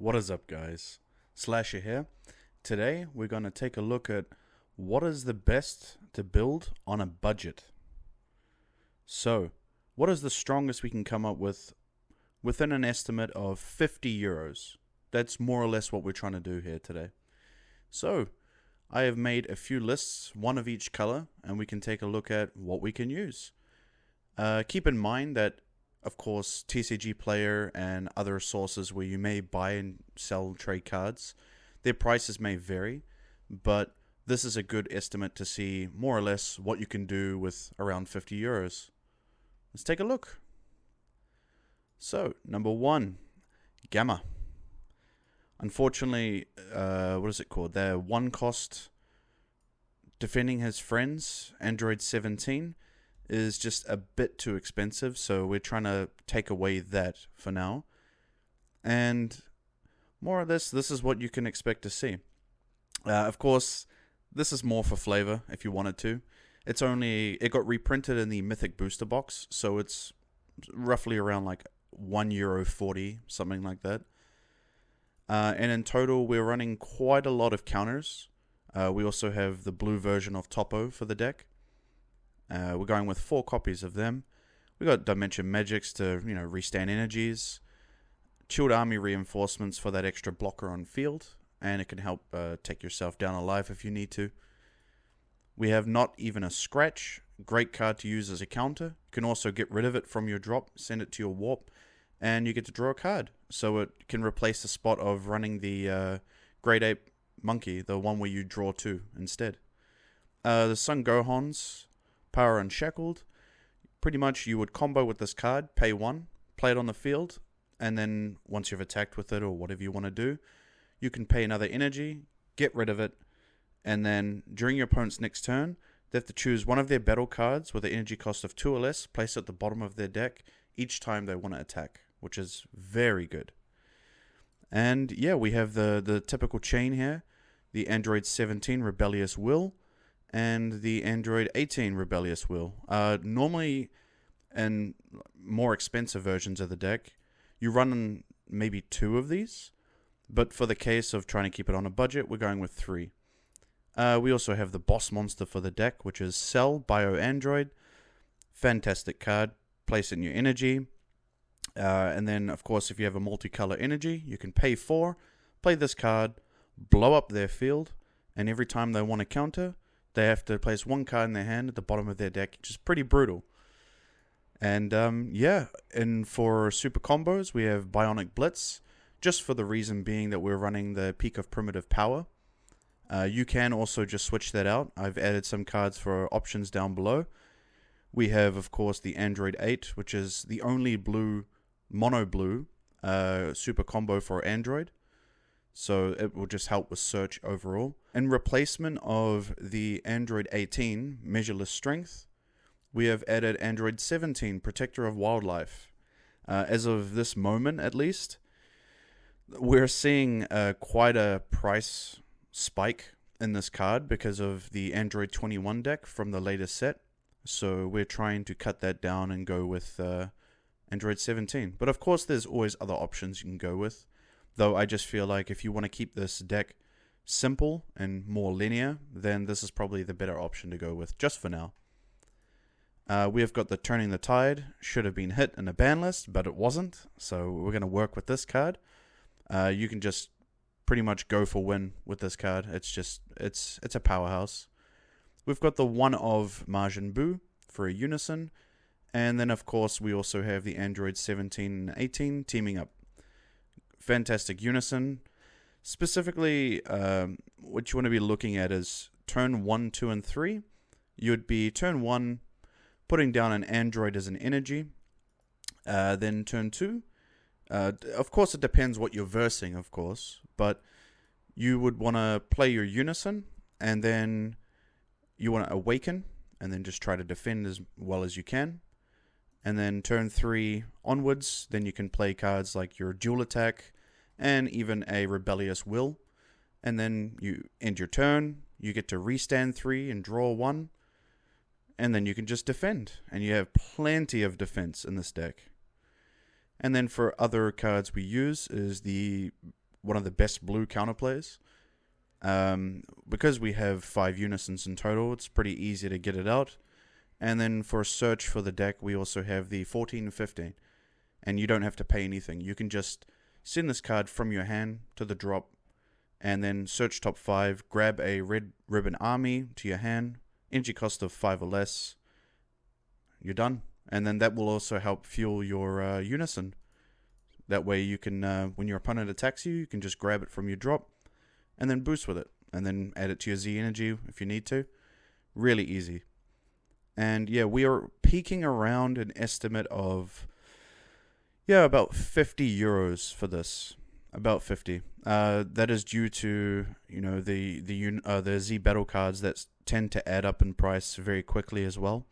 What is up, guys? Slasher here. Today we're going to take a look at what is the best to build on a budget. So, what is the strongest we can come up with within an estimate of 50 euros? That's more or less what we're trying to do here today. So, I have made a few lists, one of each color, and we can take a look at what we can use. Keep in mind that, of course, TCG Player and other sources where you may buy and sell trade cards, their prices may vary, but this is a good estimate to see more or less what you can do with around 50 euros. Let's take a look. So, number one, Gamma. Unfortunately, what is it called? Their one cost defending his friends, Android 17, is just a bit too expensive, so we're trying to take away that for now. And more or less, this is what you can expect to see. Of course, this is more for flavor if you wanted to. It got reprinted in the Mythic Booster Box, so it's roughly around like €1.40, something like that. And in total, we're running quite a lot of counters. We also have the blue version of Topo for the deck. We're going with 4 copies of them. We got Dimension Magics to, restand energies. Chilled Army reinforcements for that extra blocker on field. And it can help take yourself down alive if you need to. We have Not Even a Scratch. Great card to use as a counter. You can also get rid of it from your drop, send it to your warp, and you get to draw a card. So it can replace the spot of running the Great Ape Monkey, the one where you draw 2 instead. The Sun Gohans, Power Unshackled. Pretty much you would combo with this card, pay 1, play it on the field, and then once you've attacked with it or whatever you want to do, you can pay another energy, get rid of it, and then during your opponent's next turn, they have to choose one of their battle cards with an energy cost of 2 or less, place it at the bottom of their deck each time they want to attack, which is very good. And yeah, we have the typical chain here, the Android 17 Rebellious Will, and the Android 18 Rebellious Will. Normally, in more expensive versions of the deck, you run maybe 2 of these, but for the case of trying to keep it on a budget, we're going with 3. We also have the boss monster for the deck, which is Cell Bio Android. Fantastic card. Place it in your energy. And then, of course, if you have a multicolor energy, you can pay 4, play this card, blow up their field, and every time they want to counter, they have to place 1 card in their hand at the bottom of their deck, which is pretty brutal. And and for super combos, we have Bionic Blitz, just for the reason being that we're running the Peak of Primitive Power. You can also just switch that out. I've added some cards for options down below. We have, of course, the Android 8, which is the only mono blue super combo for Android. So it will just help with search overall. In replacement of the Android 18, Measureless Strength, we have added Android 17, Protector of Wildlife. As of this moment, at least, we're seeing quite a price spike in this card because of the Android 21 deck from the latest set. So we're trying to cut that down and go with Android 17. But of course, there's always other options you can go with. Though I just feel like if you want to keep this deck simple and more linear, then this is probably the better option to go with, just for now. We have got the Turning the Tide. Should have been hit in a ban list, but it wasn't. So we're going to work with this card. You can just pretty much go for win with this card. It's a powerhouse. We've got the one of Majin Buu for a Unison. And then, of course, we also have the Android 17 and 18 teaming up. Fantastic Unison. Specifically, what you want to be looking at is turn 1, 2, and 3. You'd be turn 1, putting down an Android as an energy. Then turn 2. Of course, it depends what you're versing, of course. But you would want to play your Unison, and then you want to awaken, and then just try to defend as well as you can. And then turn 3 onwards, then you can play cards like your Dual Attack and even a Rebellious Will. And then you end your turn, you get to restand 3 and draw 1. And then you can just defend. And you have plenty of defense in this deck. And then for other cards we use is the one of the best blue counterplays. Because we have 5 unisons in total, it's pretty easy to get it out. And then for a search for the deck, we also have the 14 and 15. And you don't have to pay anything. You can just send this card from your hand to the drop, and then search top 5, grab a red ribbon army to your hand, energy cost of 5 or less. You're done. And then that will also help fuel your unison. That way you can, when your opponent attacks you, you can just grab it from your drop and then boost with it. And then add it to your Z energy if you need to. Really easy. And yeah, we are peaking around an estimate of, about 50 euros for this. About 50. That is due to, the Z battle cards that tend to add up in price very quickly as well.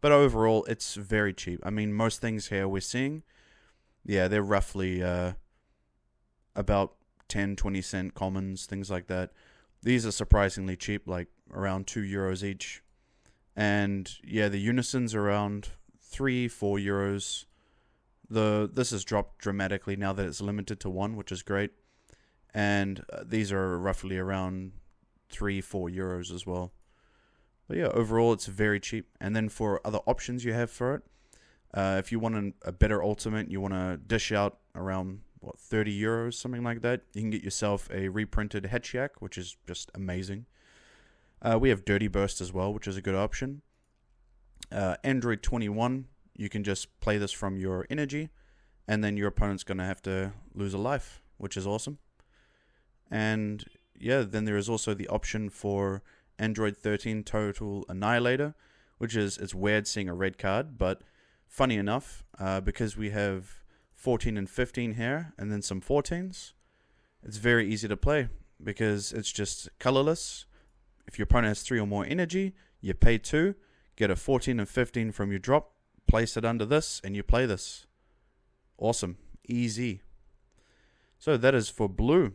But overall, it's very cheap. I mean, most things here we're seeing, they're roughly about 10, 20 cent commons, things like that. These are surprisingly cheap, like around 2 euros each. And yeah, the unisons around 3, 4 euros. This has dropped dramatically now that it's limited to 1, which is great. And these are roughly around 3, 4 euros as well. But yeah, overall it's very cheap. And then for other options you have for it, if you want a better ultimate, you want to dish out around 30 euros, something like that, you can get yourself a reprinted Headshak, which is just amazing. We have Dirty Burst as well, which is a good option. Android 21, you can just play this from your energy, and then your opponent's going to have to lose a life, which is awesome. And yeah, then there is also the option for Android 13 Total Annihilator, which is, it's weird seeing a red card, but funny enough, because we have 14 and 15 here, and then some 14s, it's very easy to play, because it's just colorless. If your opponent has 3 or more energy, you pay 2, get a 14 and 15 from your drop, place it under this, and you play this. Awesome. Easy. So that is for blue.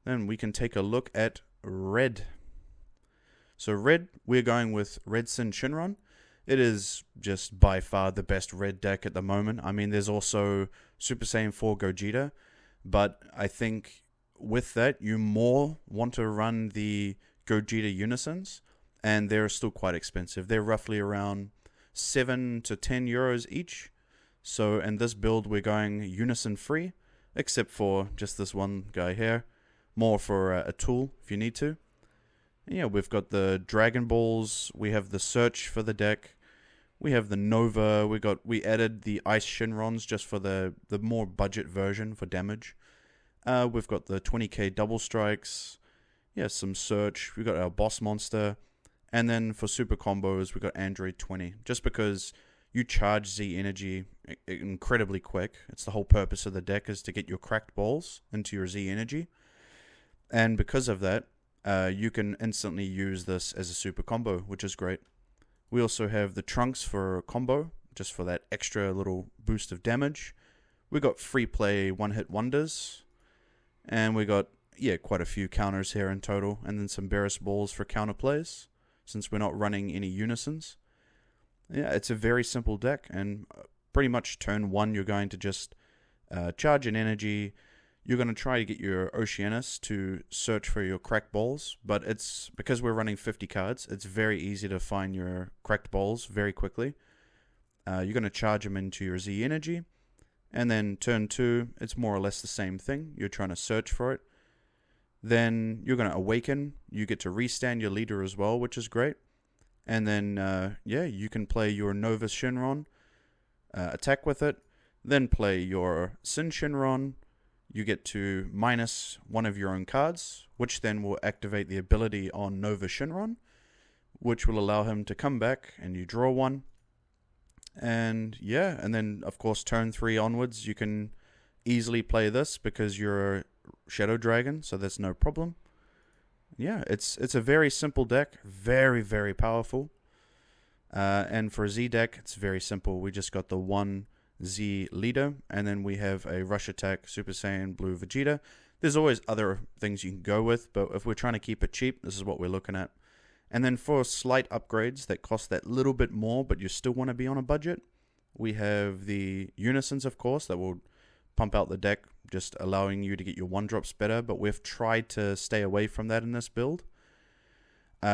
Then we can take a look at red. So red, we're going with Red Sin Shinron. It is just by far the best red deck at the moment. I mean, there's also Super Saiyan 4 Gogeta, but I think with that, you more want to run the Gogeta Unisons, and they're still quite expensive. They're roughly around 7 to 10 euros each. So in this build, we're going Unison free, except for just this one guy here. More for a tool if you need to. Yeah, we've got the Dragon Balls. We have the Search for the deck. We have the Nova. We added the Ice Shinrons just for the more budget version for damage. We've got the 20k Double Strikes. Yeah, some Search. We've got our Boss Monster. And then for super combos, we've got Android 20. Just because you charge Z energy incredibly quick. It's the whole purpose of the deck is to get your cracked balls into your Z energy. And because of that, you can instantly use this as a super combo, which is great. We also have the Trunks for a combo, just for that extra little boost of damage. We got free play one-hit wonders. And we got, quite a few counters here in total. And then some Beerus balls for counter plays, since we're not running any unisons. Yeah, it's a very simple deck. And pretty much turn 1, you're going to just charge an energy. You're going to try to get your Oceanus to search for your cracked balls, but it's because we're running 50 cards, it's very easy to find your cracked balls very quickly. You're going to charge them into your Z energy, and then turn 2, it's more or less the same thing. You're trying to search for it. Then you're going to awaken. You get to restand your leader as well, which is great. And then, you can play your Nova Shinron, attack with it, then play your Sin Shinron. You get to minus one of your own cards, which then will activate the ability on Nova Shinron, which will allow him to come back and you draw one. And and then of course turn 3 onwards, you can easily play this because you're a Shadow Dragon, so that's no problem. Yeah, it's a very simple deck, very, very powerful. And for a Z deck, it's very simple. We just got the one Z leader, and then we have a Rush Attack Super Saiyan Blue Vegeta. There's always other things you can go with, but if we're trying to keep it cheap, this is what we're looking at. And then for slight upgrades that cost that little bit more, but you still want to be on a budget, we have the Unisons, of course, that will pump out the deck, just allowing you to get your 1-drops better, but we've tried to stay away from that in this build.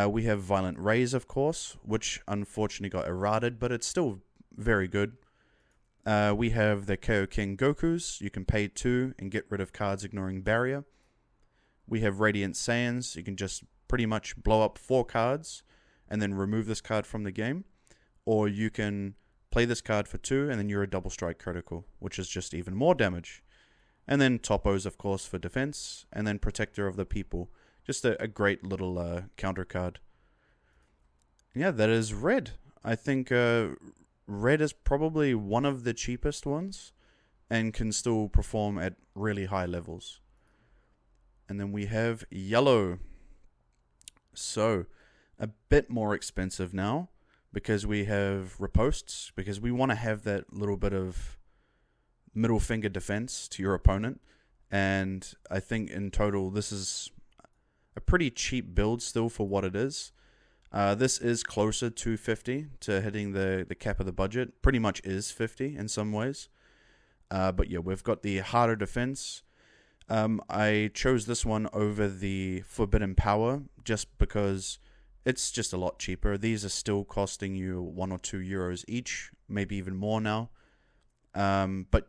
We have Violent Rays, of course, which unfortunately got errated, but it's still very good. We have the Kaioken Gokus. You can pay 2 and get rid of cards ignoring barrier. We have Radiant Saiyans. You can just pretty much blow up 4 cards and then remove this card from the game. Or you can play this card for 2 and then you're a double strike critical, which is just even more damage. And then Toppos, of course, for defense. And then Protector of the People. Just a great little counter card. Yeah, that is Red. I think Red is probably one of the cheapest ones and can still perform at really high levels. And then we have Yellow. So, a bit more expensive now because we have riposts, because we want to have that little bit of middle finger defense to your opponent. And I think in total this is a pretty cheap build still for what it is. This is closer to 50 to hitting the cap of the budget. Pretty much is 50 in some ways. But yeah, we've got the harder defense. I chose this one over the Forbidden Power just because it's just a lot cheaper. These are still costing you 1 or 2 euros each, maybe even more now. But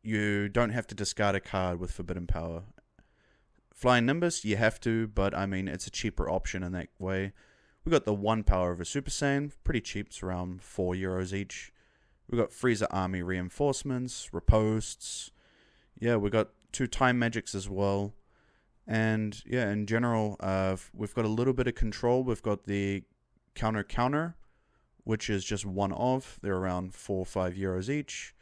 you don't have to discard a card with Forbidden Power. Flying Nimbus, you have to, but I mean, it's a cheaper option in that way. We got the 1 power of a Super Saiyan, pretty cheap, it's around 4 euros each. We got Frieza Army Reinforcements, Riposts. Yeah, we got 2 Time Magics as well. And yeah, in general, we've got a little bit of control. We've got the Counter, which is just one of. They're around 4 or 5 euros each.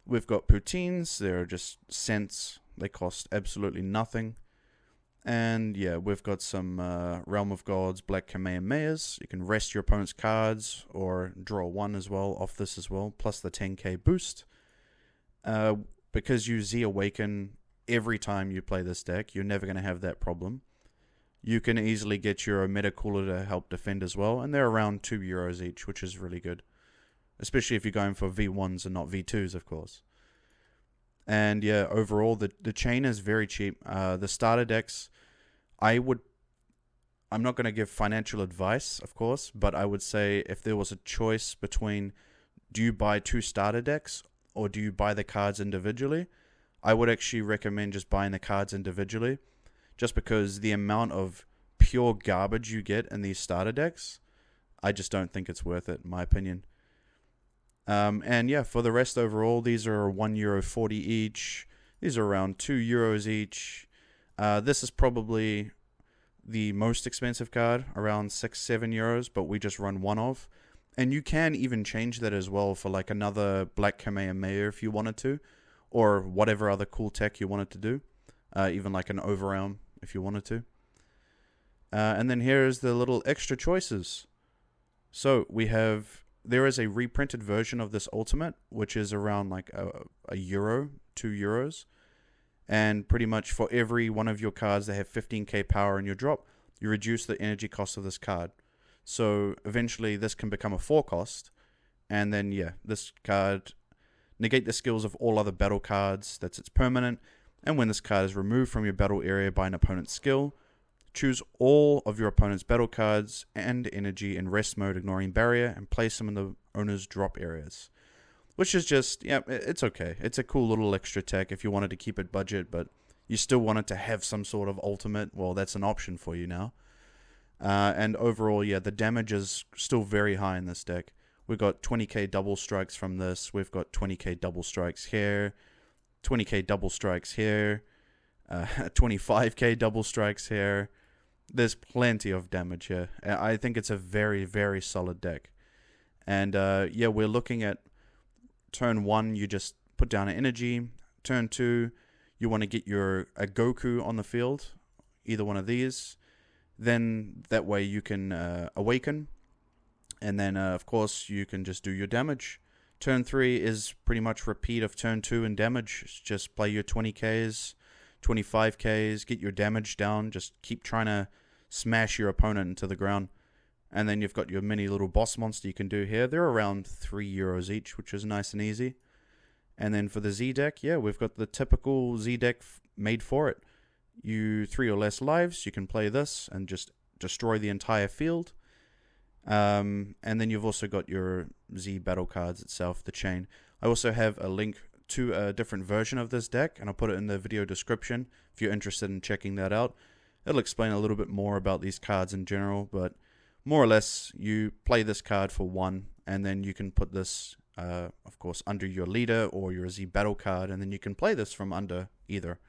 We've got Poutines, they're just cents. They cost absolutely nothing. And yeah, we've got some Realm of Gods, Black Kamehamehas. You can rest your opponent's cards or draw 1 as well off this as well, plus the 10k boost. Because you Z-Awaken every time you play this deck, you're never going to have that problem. You can easily get your Omega Cooler to help defend as well, and they're around 2 euros each, which is really good. Especially if you're going for V1s and not V2s, of course. And yeah, overall, the chain is very cheap. The starter decks, I'm not going to give financial advice, of course, but I would say if there was a choice between do you buy 2 starter decks or do you buy the cards individually, I would actually recommend just buying the cards individually, just because the amount of pure garbage you get in these starter decks, I just don't think it's worth it, in my opinion. And yeah, for the rest overall, these are €1.40 each. These are around €2 each. This is probably the most expensive card, around 6-7 euros, but we just run one of. And you can even change that as well for like another Black Kamehameha if you wanted to, or whatever other cool tech you wanted to do. Even like an Overrealm if you wanted to. And then here's the little extra choices. So there is a reprinted version of this Ultimate, which is around like a euro, €2. And pretty much for every one of your cards that have 15k power in your drop, you reduce the energy cost of this card. So eventually this can become a 4 cost. And then yeah, this card negate the skills of all other battle cards. That's its permanent. And when this card is removed from your battle area by an opponent's skill, choose all of your opponent's battle cards and energy in rest mode, ignoring barrier, and place them in the owner's drop areas. Which is just, yeah, it's okay. It's a cool little extra tech if you wanted to keep it budget, but you still wanted to have some sort of ultimate. Well, that's an option for you now. And overall, yeah, the damage is still very high in this deck. We've got 20k double strikes from this. We've got 20k double strikes here. 20k double strikes here. 25k double strikes here. There's plenty of damage here. I think it's a very, very solid deck. And yeah, we're looking at turn 1, you just put down an energy. Turn 2, you want to get a Goku on the field, either one of these. Then that way you can awaken. And then, of course, you can just do your damage. Turn 3 is pretty much repeat of turn 2 in damage. Just play your 20ks, 25ks, get your damage down. Just keep trying to smash your opponent into the ground. And then you've got your mini little boss monster you can do here. They're around €3 each, which is nice and easy. And then for the Z deck, yeah, we've got the typical Z deck made for it. You 3 or less lives, you can play this and just destroy the entire field. And then you've also got your Z battle cards itself, the chain. I also have a link to a different version of this deck, and I'll put it in the video description if you're interested in checking that out. It'll explain a little bit more about these cards in general, but more or less, you play this card for 1, and then you can put this, of course, under your leader or your Z battle card, and then you can play this from under either.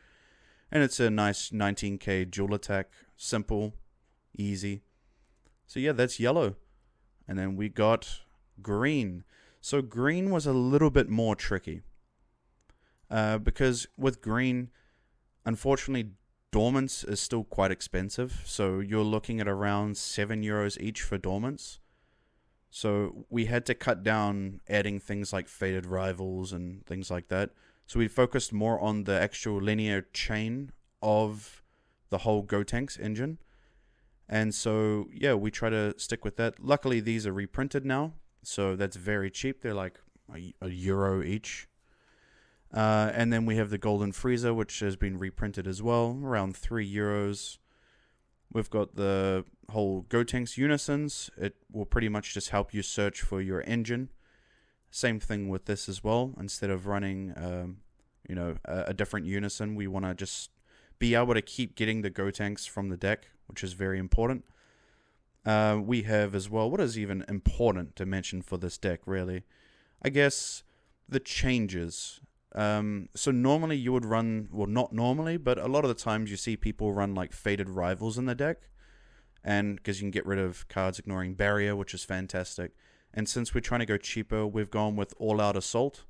And it's a nice 19k dual attack, simple, easy. So yeah, that's yellow. And then we got green. So green was a little bit more tricky. Because with green, unfortunately, dormants is still quite expensive. So you're looking at around €7 each for dormants. So we had to cut down adding things like faded rivals and things like that. So we focused more on the actual linear chain of the whole Gotenks engine. And so, yeah, we try to stick with that. Luckily, these are reprinted now, so that's very cheap. They're like €1 each. And then we have the Golden Frieza, which has been reprinted as well, around €3. We've got the whole Gotenks Unisons. It will pretty much just help you search for your engine. Same thing with this as well. Instead of running, a different unison, we want to just be able to keep getting the Gotenks from the deck, which is very important. We have as well, what is even important to mention for this deck, really? I guess the changes. So normally you would run, well, not normally, but a lot of the times you see people run like faded rivals in the deck. And because you can get rid of cards ignoring barrier, which is fantastic. And since we're trying to go cheaper, we've gone with all-out assault.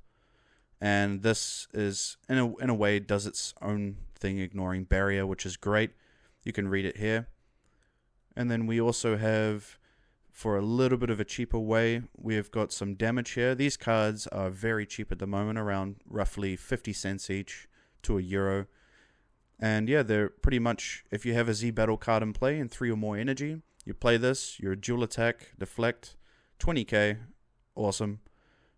And this is, in a way, does its own thing, ignoring barrier, which is great. You can read it here. And then we also have, for a little bit of a cheaper way, we have got some damage here. These cards are very cheap at the moment, around roughly 50 cents each to €1. And yeah, they're pretty much, if you have a Z battle card in play and 3 or more energy, you play this, your dual attack, deflect, 20k, awesome.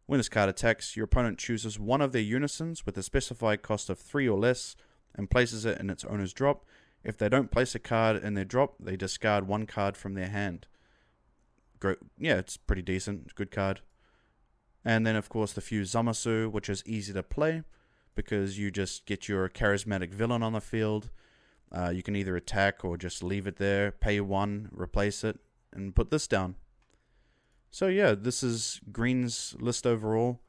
When this card attacks, your opponent chooses one of their unisons with a specified cost of 3 or less and places it in its owner's drop. If they don't place a card in their drop, they discard 1 card from their hand. Great. Yeah, it's pretty decent. It's a good card. And then, of course, the Fuse Zamasu, which is easy to play because you just get your charismatic villain on the field. You can either attack or just leave it there, pay 1, replace it, and put this down. So yeah, this is green's list overall.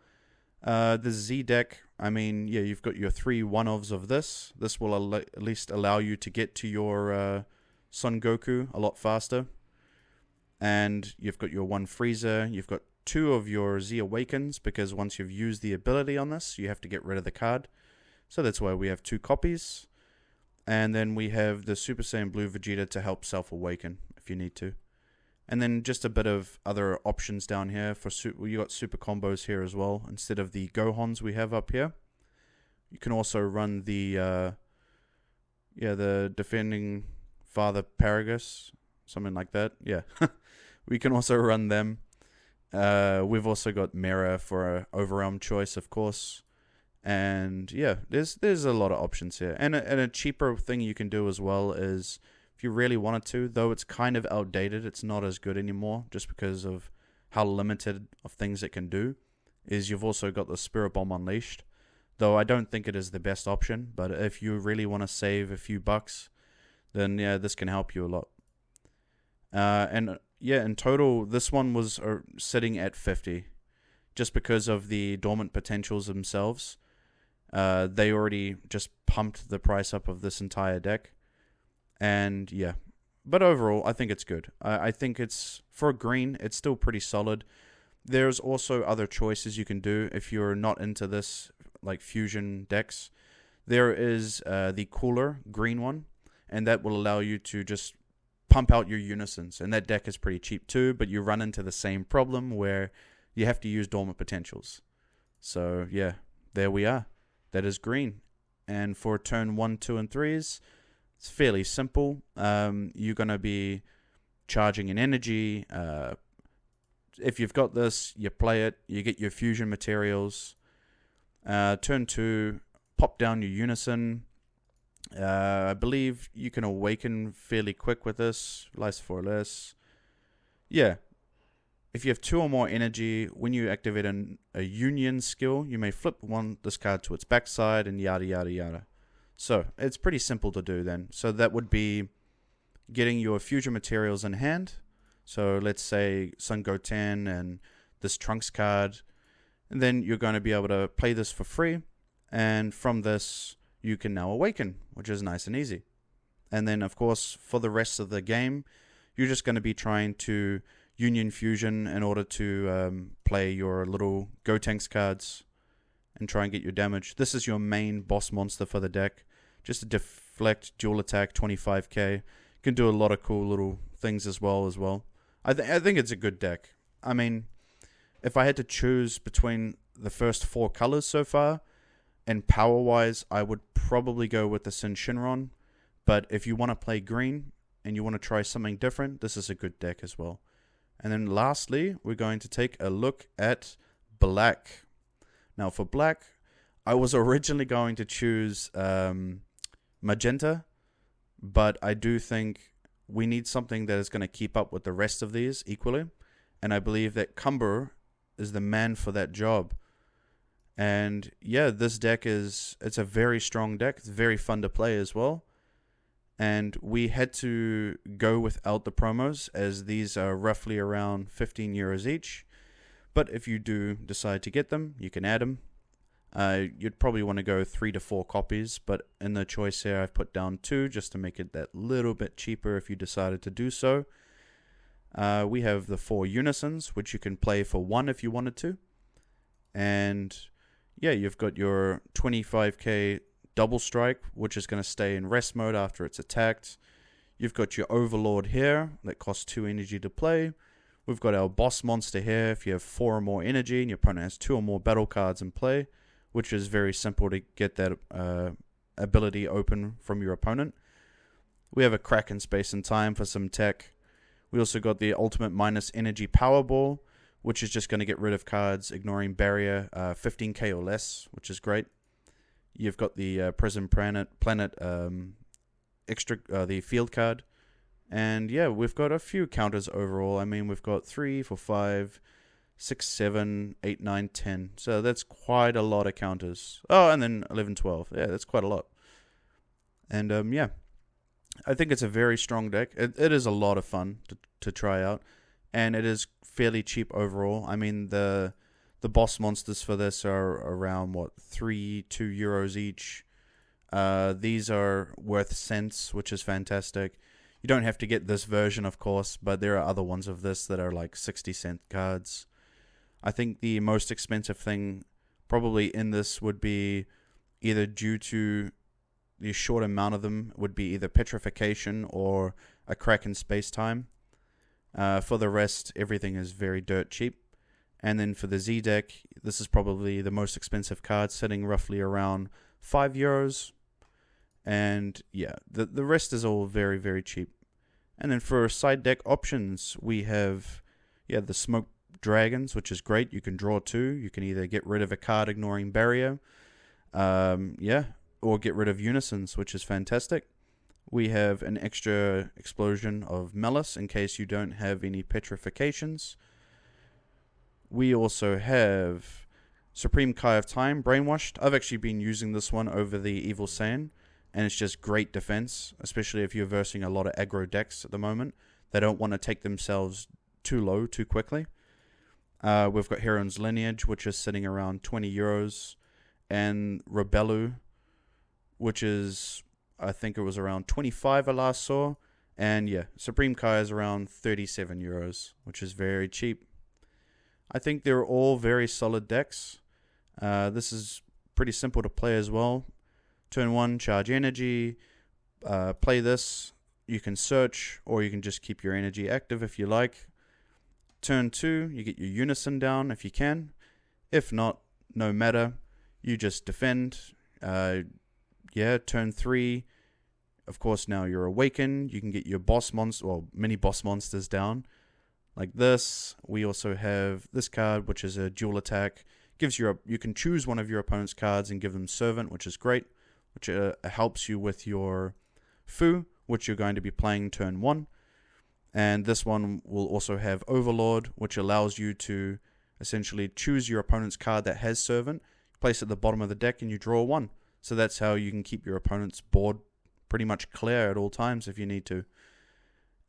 The Z deck, I mean, yeah, you've got your 3 one-ofs of this. This will at least allow you to get to your Son Goku a lot faster. And you've got your 1 Frieza. You've got 2 of your Z Awakens, because once you've used the ability on this, you have to get rid of the card. So that's why we have 2 copies. And then we have the Super Saiyan Blue Vegeta to help self-awaken if you need to. And then just a bit of other options down here. You got super combos here as well, instead of the Gohans we have up here. You can also run the defending Father Paragus, something like that. Yeah, we can also run them. We've also got Mera for a overwhelm choice, of course. And yeah, there's a lot of options here. And a cheaper thing you can do as well is, if you really wanted to, though it's kind of outdated, it's not as good anymore just because of how limited of things it can do, is you've also got the Spirit Bomb Unleashed. Though I don't think it is the best option, but if you really want to save a few bucks, then yeah, this can help you a lot. And yeah, in total, this one was sitting at 50, just because of the dormant potentials themselves. They already just pumped the price up of this entire deck. And yeah, but overall, I think it's good. I think it's, for green, it's still pretty solid. There's also other choices you can do if you're not into this, like fusion decks. There is the cooler green one, and that will allow you to just pump out your unisons. And that deck is pretty cheap too, but you run into the same problem where you have to use dormant potentials. So yeah, there we are. That is green. And for turn 1, 2, and 3s, it's fairly simple. You're going to be charging an energy. If you've got this, you play it. You get your fusion materials. Turn 2, pop down your Unison. I believe you can awaken fairly quick with this. Life for less. Yeah. If you have 2 or more energy, when you activate a union skill, you may flip this card to its backside and yada yada yada. So it's pretty simple to do then. So that would be getting your fusion materials in hand. So let's say Sun Goten and this Trunks card. And then you're going to be able to play this for free. And from this, you can now awaken, which is nice and easy. And then, of course, for the rest of the game, you're just going to be trying to Union Fusion in order to play your little Gotenks cards and try and get your damage. This is your main boss monster for the deck. Just a deflect, dual attack, 25k. You can do a lot of cool little things as well. I think it's a good deck. I mean, if I had to choose between the first 4 colors so far, and power-wise, I would probably go with the Sin Shinron. But if you want to play green and you want to try something different, this is a good deck as well. And then lastly, we're going to take a look at black. Now for black, I was originally going to choose magenta, but I do think we need something that is going to keep up with the rest of these equally. And I believe that Cumber is the man for that job. And yeah, this deck it's a very strong deck. It's very fun to play as well. And we had to go without the promos, as these are roughly around 15 euros each. But if you do decide to get them, you can add them. You'd probably want to go 3 to 4 copies, but in the choice here, I've put down 2 just to make it that little bit cheaper if you decided to do so. We have the 4 Unisons, which you can play for 1 if you wanted to. And yeah, you've got your 25k Double Strike, which is going to stay in rest mode after it's attacked. You've got your Overlord here that costs 2 energy to play. We've got our boss monster here if you have 4 or more energy and your opponent has 2 or more battle cards in play, which is very simple to get that ability open from your opponent. We have a Crack in Space and Time for some tech. We also got the Ultimate Minus Energy Powerball, which is just going to get rid of cards ignoring barrier 15k or less, which is great. You've got the Prison Planet extra the field card. And yeah, we've got a few counters overall. I mean, we've got 3, 4, 5, 6, 7, 8, 9, 10. So that's quite a lot of counters. Oh, and then 11, 12. Yeah, that's quite a lot. And yeah, I think it's a very strong deck. It is a lot of fun to try out. And it is fairly cheap overall. I mean, the boss monsters for this are around, 2 euros each. These are worth cents, which is fantastic. You don't have to get this version, of course, but there are other ones of this that are like 60-cent cards. I think the most expensive thing probably in this would be, either due to the short amount of them, would be either Petrification or a Crack in Space Time. For the rest, everything is very dirt cheap. And then for the Z deck, this is probably the most expensive card, sitting roughly around 5 euros. And yeah, the rest is all very, very cheap. And then for side deck options, we have the Smoke Dragons, which is great. You can draw 2. You can either get rid of a card ignoring barrier, or get rid of Unisons, which is fantastic. We have an extra explosion of Malice in case you don't have any petrifications. We also have Supreme Kai of Time, Brainwashed. I've actually been using this one over the Evil Saiyan, and it's just great defense, especially if you're versing a lot of aggro decks at the moment. They don't want to take themselves too low too quickly. We've got Heron's Lineage, which is sitting around 20 euros, and Rebellu, which is, I think it was around 25 I last saw. And yeah, Supreme Kai is around 37 euros, which is very cheap. I think they're all very solid decks. This is pretty simple to play as well. Turn 1, charge energy. Play this. You can search, or you can just keep your energy active if you like. Turn 2, you get your Unison down if you can. If not, no matter. You just defend. Turn 3. Of course, now you're awakened. You can get your mini boss monsters down. Like this. We also have this card, which is a dual attack. you can choose one of your opponent's cards and give them Servant, which is great, which helps you with your Fu, which you're going to be playing turn 1. And this one will also have Overlord, which allows you to essentially choose your opponent's card that has Servant, place it at the bottom of the deck, and you draw 1. So that's how you can keep your opponent's board pretty much clear at all times if you need to.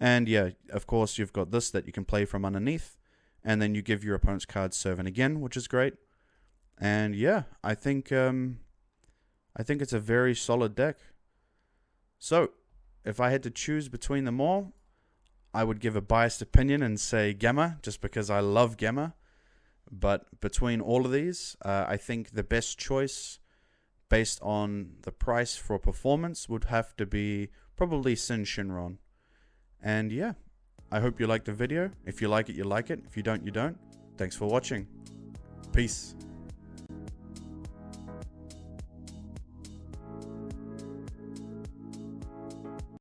And yeah, of course, you've got this that you can play from underneath, and then you give your opponent's card Servant again, which is great. And yeah, I think it's a very solid deck. So, if I had to choose between them all, I would give a biased opinion and say Gamma, just because I love Gamma. But between all of these, I think the best choice, based on the price for performance, would have to be probably Sin Shinron. And yeah, I hope you liked the video. If you like it, you like it. If you don't, you don't. Thanks for watching. Peace.